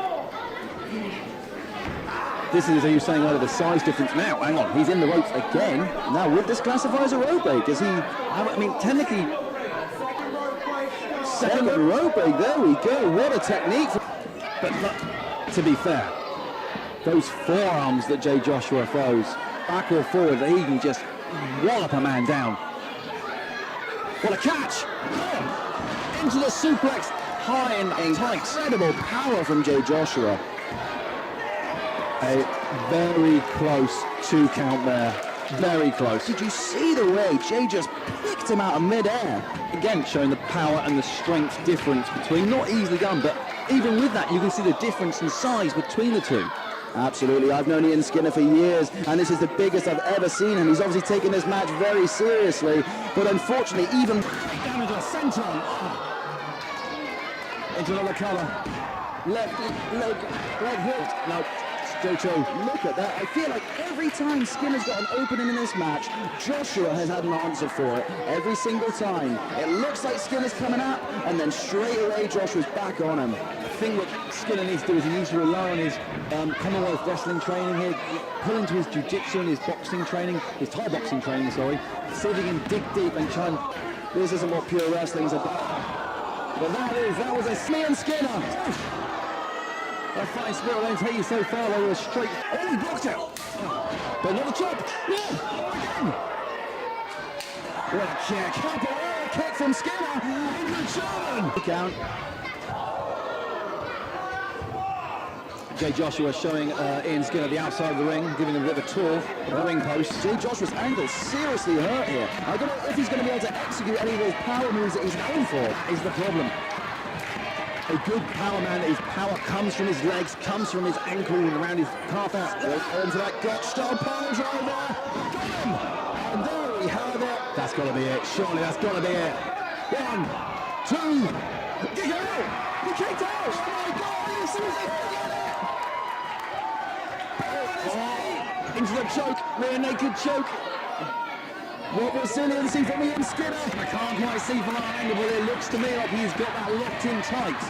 This is, as you were saying earlier, the size difference now. Hang on, he's in the ropes again. Now, would this classify as a rope break? Does he, I mean, technically, second rope break, there we go. What a technique. But look, to be fair, those forearms that Jay Joshua throws, back or forward, he can just wallop a man down. What a catch! Into the suplex, high and incredible power from Jay Joshua. A very close 2 count there. Very close. Did you see the way Jay just picked him out of midair? Again, showing the power and the strength difference between, not easily done, but even with that, you can see the difference in size between the two. Absolutely, I've known Ian Skinner for years, and this is the biggest I've ever seen him. He's obviously taken this match very seriously, but unfortunately, even down into the center, into another color, left leg, right hook. No, Jojo, look at that. I feel like every time Skinner's got an opening in this match, Joshua has had an answer for it. Every single time. It looks like Skinner's coming out, and then straight away Joshua's back on him. I think what Skinner needs to do is he needs to rely on his Commonwealth wrestling training here, pull into his jiu-jitsu and his boxing training, his Thai boxing training, sorry. See if he can dig deep and try and... This isn't what pure wrestling's about. But that was a Ian Skinner. That fighting spirit won't take you so far, they were straight. Oh, he blocked it! But another chop! Yeah! What a kick! What a kick from Skinner! Into the German! Count. Jay Joshua showing Ian Skinner the outside of the ring, giving him a bit of a tour of the ring post. Jay Joshua's ankle seriously hurt here. I don't know if he's going to be able to execute any of those power moves that he's going for, is the problem. A good power man, his power comes from his legs, comes from his ankle and around his calf out. Into that Gotch-style power driver. Got him! And there we have it. That's got to be it. Surely that's got to be it. 1, 2, kick out! He kicked out! Oh my God! This is it! Into the choke, rear naked choke. What resiliency from Ian Skinner. I can't quite see from our angle, but it looks to me like he's got that locked in tight.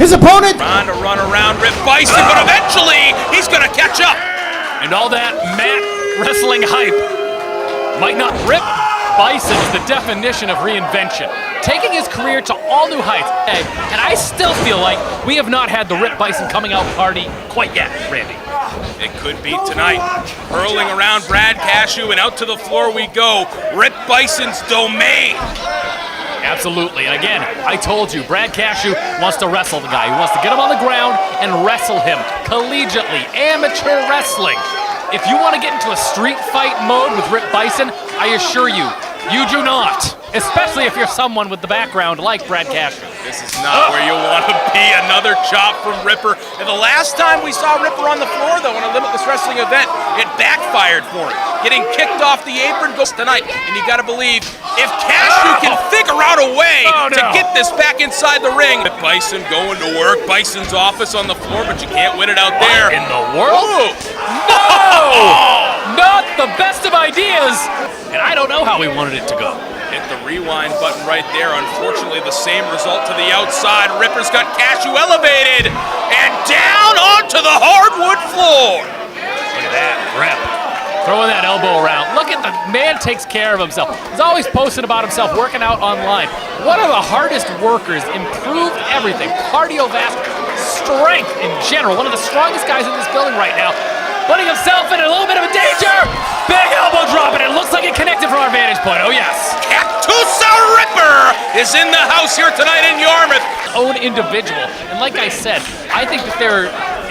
his opponent. Trying to run around Rip Bison, but eventually he's going to catch up. And all that mat wrestling hype might not. Rip Bison is the definition of reinvention, taking his career to all new heights. And I still feel like we have not had the Rip Bison coming out party quite yet, Randy. It could be tonight. Hurling around Brad Cashew, and out to the floor we go. Rip Bison's domain. Absolutely. And again, I told you, Brad Cashew wants to wrestle the guy. He wants to get him on the ground and wrestle him collegiately, amateur wrestling. If you want to get into a street fight mode with Rip Bison, I assure you, you do not. Especially if you're someone with the background like Brad Cashew. This is not where you want to be. Another chop from Ripper. And the last time we saw Ripper on the floor, though, in a Limitless Wrestling event, it backfired for him. Getting kicked off the apron goes tonight. And you got to believe, if Cashew can figure out a way to get this back inside the ring. Bison going to work. Bison's office on the floor, but you can't win it out there. What in the world? No! Not the best of ideas. And I don't know how we wanted it to go. Hit the rewind button right there. Unfortunately, the same result to the outside. Ripper's got Cashew elevated and down onto the hardwood floor. Look at that, Rip. Throwing that elbow around. Look at the man takes care of himself. He's always posting about himself, working out online. One of the hardest workers, improved everything. Cardiovascular, strength in general. One of the strongest guys in this building right now. Putting himself in a little bit of a danger. Big elbow drop, and it looks like it connected from our vantage point. Oh, yes. Cactusa Ripper is in the house here tonight in Yarmouth. Own individual. And like I said, I think that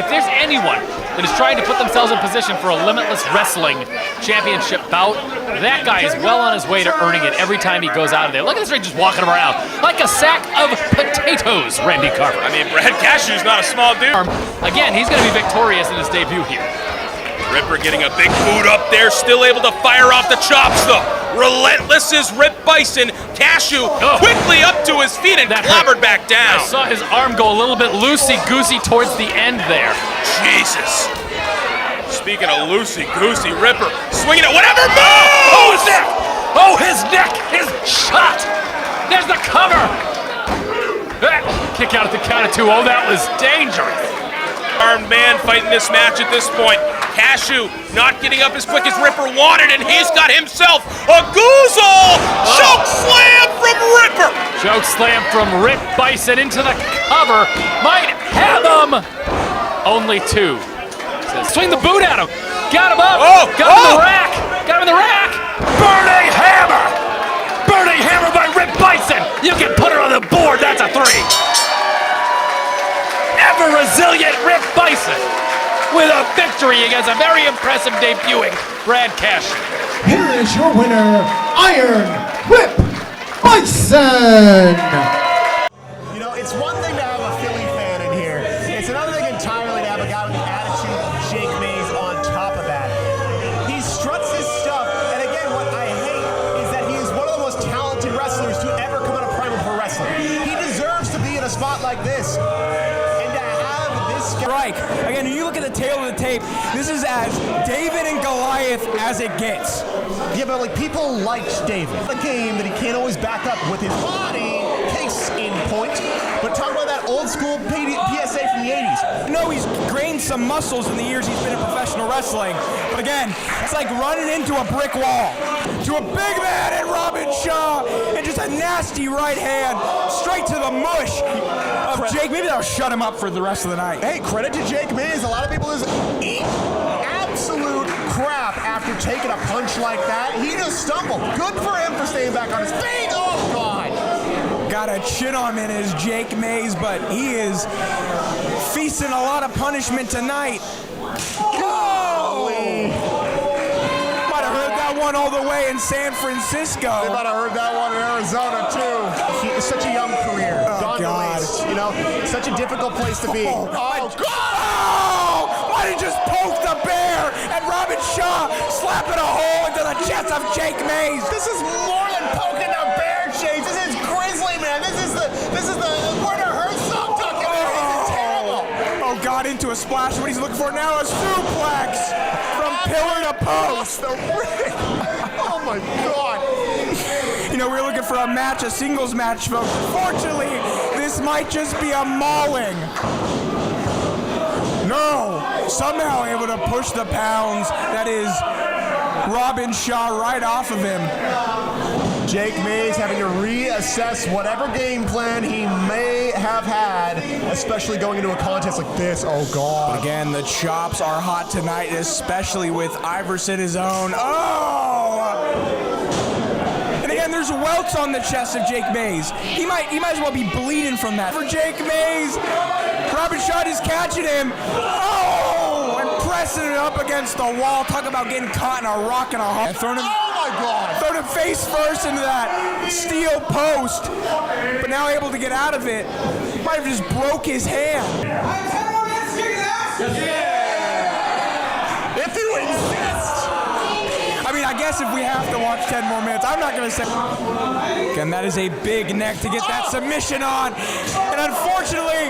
if there's anyone that is trying to put themselves in position for a Limitless Wrestling Championship bout, that guy is well on his way to earning it every time he goes out of there. Look at this ring just walking around like a sack of potatoes, Randy Carver. I mean, Brad Cashew's not a small dude. Again, he's going to be victorious in his debut here. Ripper getting a big boot up there, still able to fire off the chops though. Relentless is Rip Bison. Cashew quickly up to his feet and clobbered back down. I saw his arm go a little bit loosey-goosey towards the end there. Jesus. Speaking of loosey-goosey, Ripper swinging it, whatever move! Oh, his neck! Oh, his neck is shot! There's the cover! Kick out at the count of two. Oh, that was dangerous. Armed man fighting this match at this point. Cashew not getting up as quick as Ripper wanted, and he's got himself a goozle! Choke slam from Ripper! Choke slam from Rip Bison into the cover. Might have him! Only two. Swing the boot at him. Got him up. Got him in the rack. Got him in the rack. Burning hammer! Burning hammer by Rip Bison! You can put it on the board. That's a three. Ever resilient Rip Bison with a victory against a very impressive debuting Brad Cashew. Here is your winner, Iron Rip Bison. You know, it's one thing to have a Philly fan in here. It's another thing entirely to have a guy with the attitude of Jake Mays on top of that. He struts his stuff, and again, what I hate is that he is one of the most talented wrestlers to ever come out of Primal Pro Wrestling. He deserves to be in a spot like this. Strike. Again, when you look at the tail of the tape, this is as David and Goliath as it gets. Yeah, but like people like David. A game that he can't always back up with his body, case in point. But talk about that old school PSA from the 80s. No, he's gained some muscles in the years he's been in professional wrestling. But again, it's like running into a brick wall. To a big man in Robin Shaw, and just a nasty right hand straight to the mush of Jake. Maybe that'll shut him up for the rest of the night. Hey, credit to Jake Mays. A lot of people just eat absolute crap after taking a punch like that. He just stumbled. Good for him for staying back on his feet. Oh, God. Got a chin on him is Jake Mays, but he is feasting a lot of punishment tonight. Oh! Might have heard that one all the way in San Francisco. They might have heard that one in Arizona, too. It's such a young career. Oh, God. Waste, you know, such a difficult place to be. Oh, why did he just poke the bear and Robin Shaw slapping a hole into the chest of Jake Mays? This is more than poking a bear, Chase. This is Grizzly, man. This is the Werner Herzog documentary. This is terrible. Oh, God, into a splash. What he's looking for now is suplex from pillar to post. The ring. Oh, my God. You know, we were looking for a match, a singles match, folks. Fortunately, This might just be a mauling. No, somehow able to push the pounds. That is Robin Shaw right off of him. Jake Mays having to reassess whatever game plan he may have had, especially going into a contest like this. Oh, God. But again, the chops are hot tonight, especially with Iverson his own. Oh! And again, there's welts on the chest of Jake Mays. He might as well be bleeding from that. For Jake Mays, Robin Shaw is catching him. Oh! And pressing it up against the wall. Talk about getting caught in a rock and a hard. Throwing him. Oh my God! Throwing him face first into that steel post, but now able to get out of it. Might have just broke his hand. If you insist. I mean, I guess if we have to watch 10 more minutes, I'm not going to say. Again, that is a big neck to get that submission on. And unfortunately,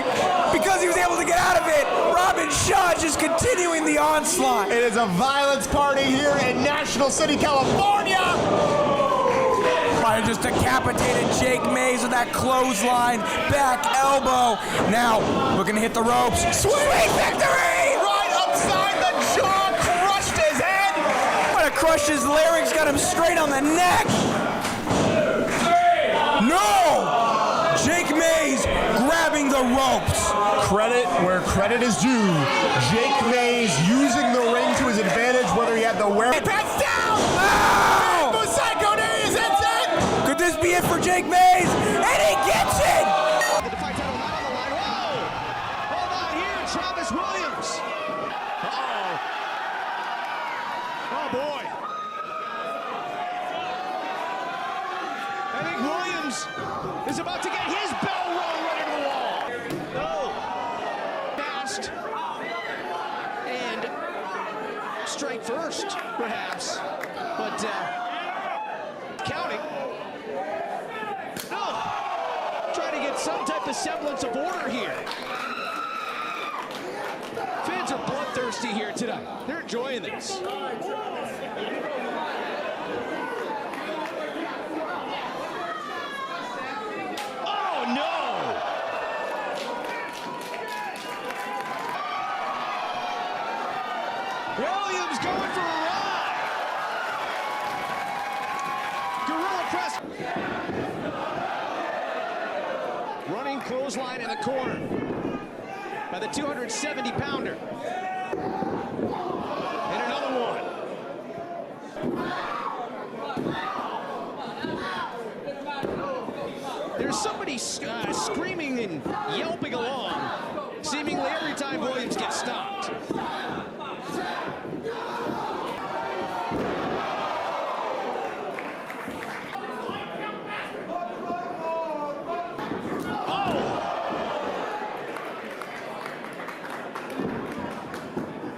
because he was able to get out of it, Robin Shaw just continuing the onslaught. It is a violence party here in National City, California. Might have just decapitated Jake Mays with that clothesline, back elbow. Now, looking to hit the ropes. Sweet victory! Right upside the jaw, crushed his head. Might have crushed his larynx, got him straight on the neck. No! Jake Mays grabbing the ropes. Credit where credit is due. Jake Mays using the ring to his advantage, whether he had the wear. Pats down! Oh! Psycho Days, that's it! Could this be it for Jake Mays? And he gets it! The fight title not on the line. Whoa! Hold on here, Travis Williams. Uh-oh. Oh, boy. I think Williams is about to get his bell rung right into the wall. No. Fast. And strike first, perhaps. But, counting. No. Trying to get some type of semblance of order here. Fans are bloodthirsty here tonight. They're enjoying this. Oh, no! Williams going for a ride. Gorilla press. Running clothesline in the corner by the 270-pounder. And another one. There's somebody screaming and yelping along, seemingly every time Williams gets stopped.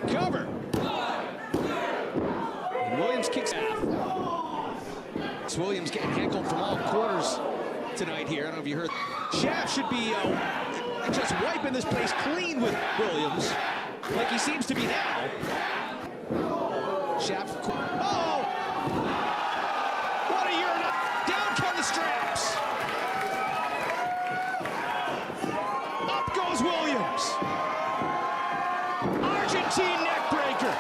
Cover. And Williams kicks out. It's Williams getting heckled from all corners tonight here. I don't know if you heard. Schaff should be just wiping this place clean with Williams, like he seems to be now. Schaff. Oh! What a year! Down come the straps. Up goes Williams. Argentine neck breaker.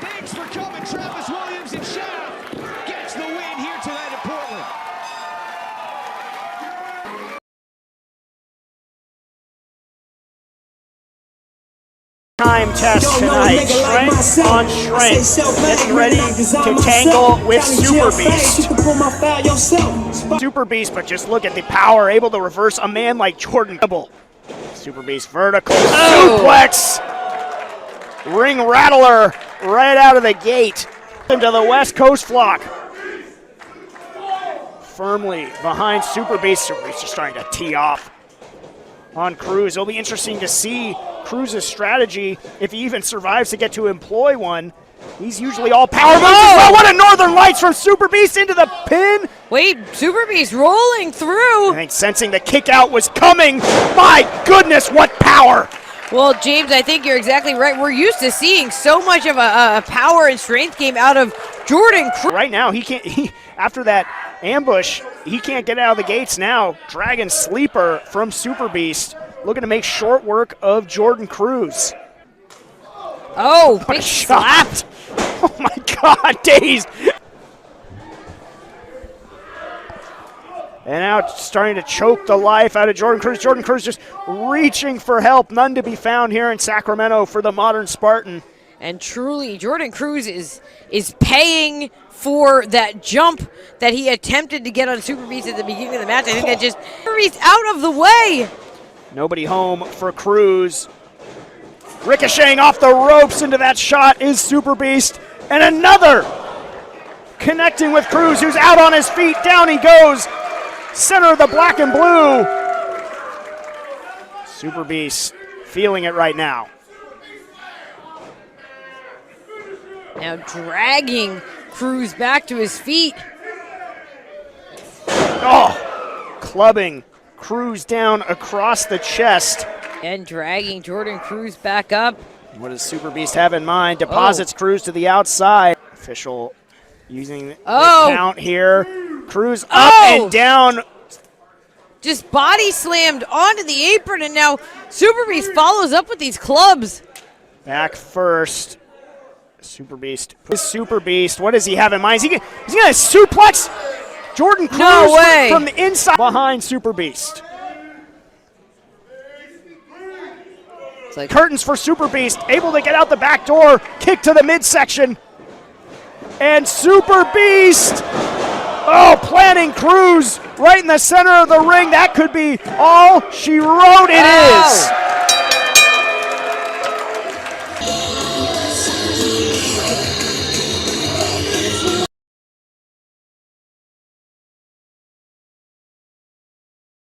Thanks for coming, Travis Williams, and Schaff gets the win here tonight in Portland. Time test tonight, strength on strength, getting ready to tangle with Super Beast. Super Beast, but just look at the power, able to reverse a man like Jordan. Super Beast vertical suplex, ring rattler right out of the gate into the West Coast flock. Firmly behind Super Beast. Super Beast just starting to tee off on Cruz. It'll be interesting to see Cruz's strategy if he even survives to get to employ one. He's usually all power moves as well. What a Northern Lights from Super Beast into the pin. Wait, Super Beast rolling through. I think sensing the kick out was coming. My goodness, what power. Well, James, I think you're exactly right. We're used to seeing so much of a power and strength game out of Jordan Cruz. Right now, he can't. After that Ambush, he can't get out of the gates now. Dragon Sleeper from Super Beast, looking to make short work of Jordan Cruz. Oh, big slap. Oh my God, dazed. And now it's starting to choke the life out of Jordan Cruz. Jordan Cruz just reaching for help. None to be found here in Sacramento for the Modern Spartan. And truly, Jordan Cruz is paying for that jump that he attempted to get on Super Beast at the beginning of the match. I think that just Super Beast out of the way. Nobody home for Cruz. Ricocheting off the ropes into that shot is Super Beast. And another connecting with Cruz, who's out on his feet. Down he goes. Center of the black and blue. Super Beast feeling it right now. Now dragging Cruz back to his feet. Oh, clubbing Cruz down across the chest. And dragging Jordan Cruz back up. What does Super Beast have in mind? Deposits Cruz to the outside. Official using the count here. Cruz up and down. Just body slammed onto the apron, and now Super Beast follows up with these clubs. Back first. Super Beast. Super Beast. What does he have in mind? He's going to suplex Jordan Cruz from the inside behind Super Beast. Like curtains for Super Beast, able to get out the back door, kick to the midsection. And Super Beast, planting Cruz right in the center of the ring. That could be all she wrote. It is.